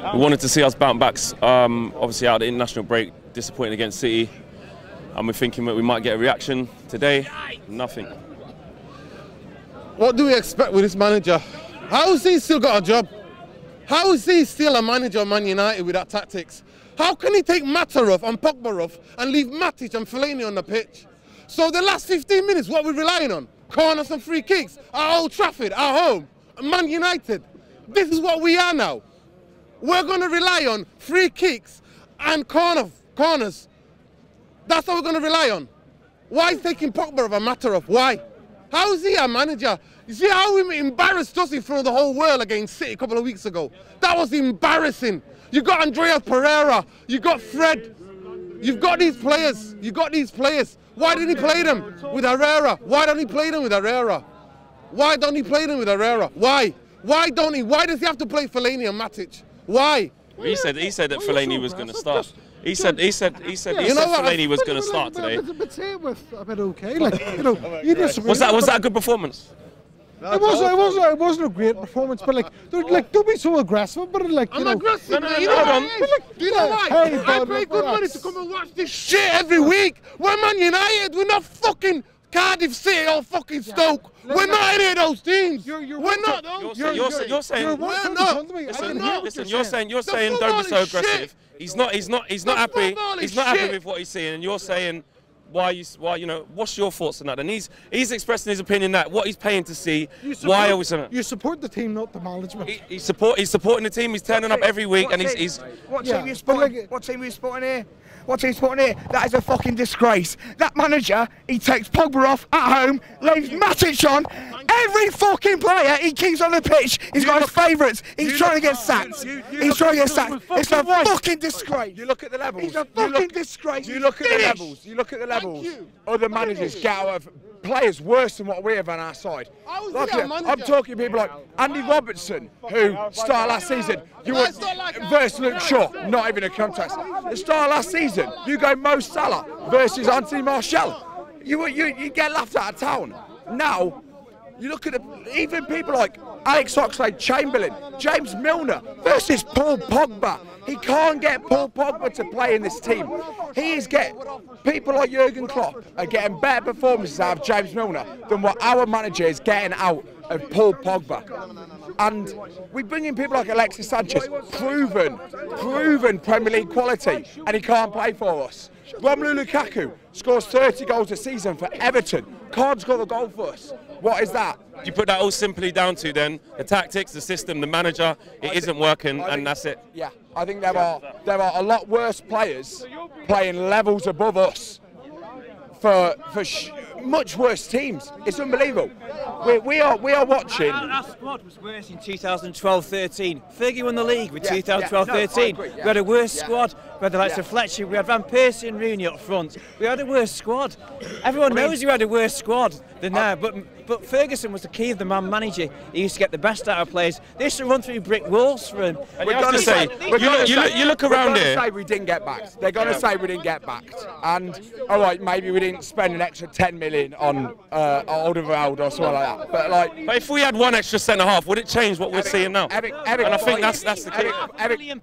We wanted to see us bounce back, obviously out of the international break, disappointing against City, and we're thinking that we might get a reaction today. Nothing. What do we expect with this manager? How has he still got a job? How is he still a manager of Man United with that tactics? How can he take Mata off and Pogba off and leave Matic and Fellaini on the pitch? So the last 15 minutes, what are we relying on? Corners and free kicks at Old Trafford, at home, Man United. This is what we are now. We're going to rely on free kicks and corners. That's what we're going to rely on. Why is taking Pogba off and Mata off? Why? How is he a manager? You see how he embarrassed us in front of the whole world against City a couple of weeks ago? That was embarrassing. You got Andreas Pereira, you got Fred, you've got these players, Why didn't he play them with Herrera? Why don't he play them with Herrera? Why don't he play them with Herrera? Why? Why don't he? Why does he have to play Fellaini and Matic? Why? He said that Fellaini was going to start. He said Fellaini was going to start today. A bit okay, like, you know. Was that a good performance? It wasn't a great performance, but don't be so aggressive. But like, I'm aggressive. You know why? I pay good money to come and watch this shit every week. We're Man United. We're not fucking Cardiff City or fucking Stoke. We're not any of those teams. We're not. You're saying. Listen, you're saying don't be so aggressive. He's not happy. He's not happy with what he's seeing, and you're saying. Why you know? What's your thoughts on that? And he's expressing his opinion that what he's paying to see. Why are we saying that? You support the team, not the management. He's supporting the team. He's turning up every week, and he's. What team are you supporting? What team are you supporting here? What team are you supporting here? That is a fucking disgrace. That manager, he takes Pogba off at home, leaves Matic on. Every fucking player he keeps on the pitch. He's got his favourites. He's trying to get sacked. He's trying to get sacked. It's a fucking disgrace. You look at the levels. It's a fucking disgrace. You look at the levels. You look at the levels. Other managers get out of players worse than what we have on our side. I'm talking people like Andy Robertson, who started last season. You were versus Luke Shaw, not even a contest. The start of last season, you go Mo Salah versus Anthony Martial. You get laughed out of town. Now, you look at even people like Alex Oxlade-Chamberlain, James Milner versus Paul Pogba. He can't get Paul Pogba to play in this team. People like Jurgen Klopp are getting better performances out of James Milner than what our manager is getting out of Paul Pogba. And we bring in people like Alexis Sanchez, proven Premier League quality, and he can't play for us. Romelu Lukaku scores 30 goals a season for Everton, can't score a goal for us. What is that? You put that all simply down to then the tactics, the system, the manager. It isn't working, and that's it. Yeah, I think there are a lot worse players playing levels above us for much worse teams. It's unbelievable. We are watching. Our squad was worse in 2012-13. Fergie won the league with 2012-13. We had a worse squad. We had the likes of Fletcher. We had Van Persie and Rooney up front. We had a worse squad. Everyone knows we had a worse squad than now. But Ferguson was the key of the man manager. He used to get the best out of players. They used to run through brick walls for him. And you look around here. They're going to say we didn't get backed. They're going to say we didn't get backed. And all right, maybe we didn't spend an extra 10 million on Alderweireld or something like that. But if we had one extra centre half, would it change what we're seeing now? And I think that's the key. £1 million.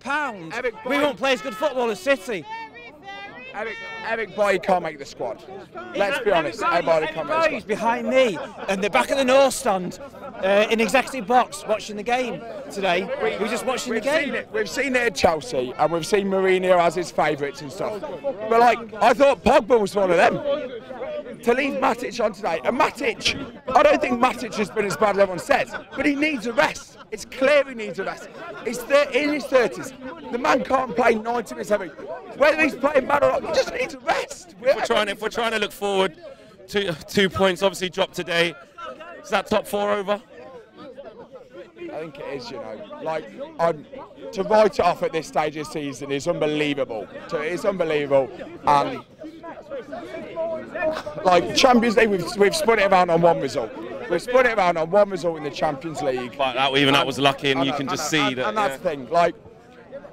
We won't play as good football as City. Eric Boy can't make the squad. Let's be honest, everybody can't make the squad. He's behind me and the back of the North stand in executive box watching the game today. We're just watching the game. We've seen it at Chelsea and we've seen Mourinho as his favourites and stuff. But I thought Pogba was one of them. To leave Matic on today, and Matic, I don't think Matic has been as bad as everyone says, but he needs a rest. It's clear he needs a rest. He's in his 30s. The man can't play 90 minutes every week. Whether he's playing bad or not, he just needs a rest. If we're trying to look forward, 2 points obviously dropped today. Is that top 4 over? I think it is, you know. To write it off at this stage of the season is unbelievable. It's unbelievable. And like Champions League, we've split it around on one result. We've split it around on one result in the Champions League. But that was lucky, and you can just see that. And that's the thing. Like,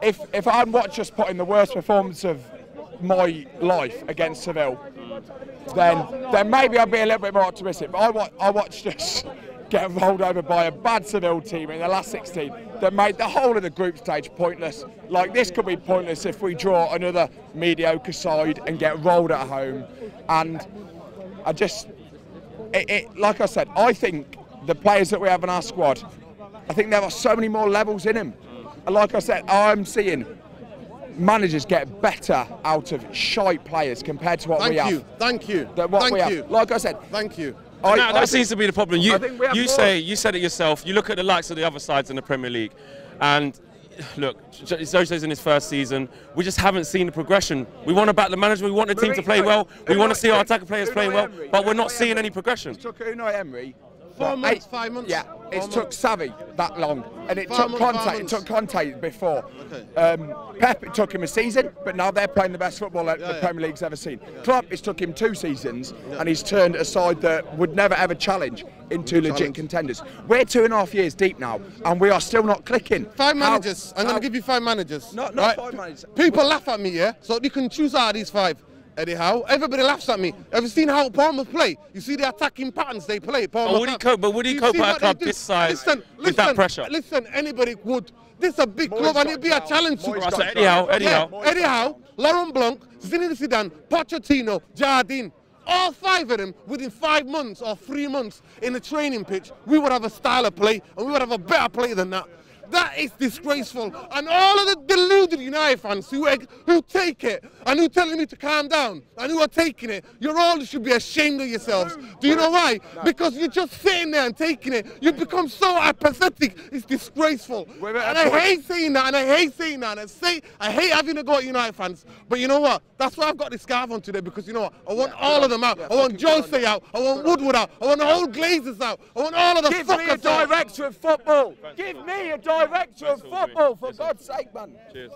if I'd watched us put in the worst performance of my life against Seville, then maybe I'd be a little bit more optimistic. But I watched us get rolled over by a bad Seville team in the last 16 that made the whole of the group stage pointless. Like, this could be pointless if we draw another mediocre side and get rolled at home. And I just, like I said, I think the players that we have in our squad, I think there are so many more levels in them. And like I said, I'm seeing managers get better out of shy players compared to what we have. Thank you. Thank you. Like I said, thank you. That seems to be the problem. You said it yourself. You look at the likes of the other sides in the Premier League, and look, Jose's in his first season. We just haven't seen the progression. We want to back the manager. We want the team to play well. We want to see our attacking players playing well, but we're not seeing any progression. It took Unai Emery 4 months, 5 months. Yeah, it took Xavi that long, and it took Conte. It took Conte before. Pep, it took him a season, but now they're playing the best football that the Premier League's ever seen. Klopp, it's took him 2 seasons, and he's turned a side that would never ever challenge into legit contenders. We're 2.5 years deep now, and we are still not clicking. 5 managers. I'm going to give you 5 managers. Not right? 5 managers. People laugh at me, yeah? So you can choose out of these 5. Eddie Howe, everybody laughs at me. Have you seen how Bournemouth play? You see the attacking patterns they play. Would he cope at a club this size with that pressure? Listen, anybody would. This is a big club and it'd be a challenge to Eddie Howe, Laurent Blanc, Zinedine Zidane, Pochettino, Jardine. All 5 of them within 5 months or 3 months in the training pitch, we would have a style of play and we would have a better play than that. That is disgraceful. And all of the deluded United fans who take it and who telling me to calm down and who are taking it, you all should be ashamed of yourselves. Do you know why? Because you're just sitting there and taking it. You become so apathetic. It's disgraceful. And I hate saying that, and I hate saying that. And I hate having to go at United fans. But you know what? That's why I've got this scarf on today, because you know what? I want all of them out. I want Jose out. I want Woodward out. I want the whole Glazers out. I want all of the Give me a director of football. Give me a director of football, for God's sake, man. Cheers.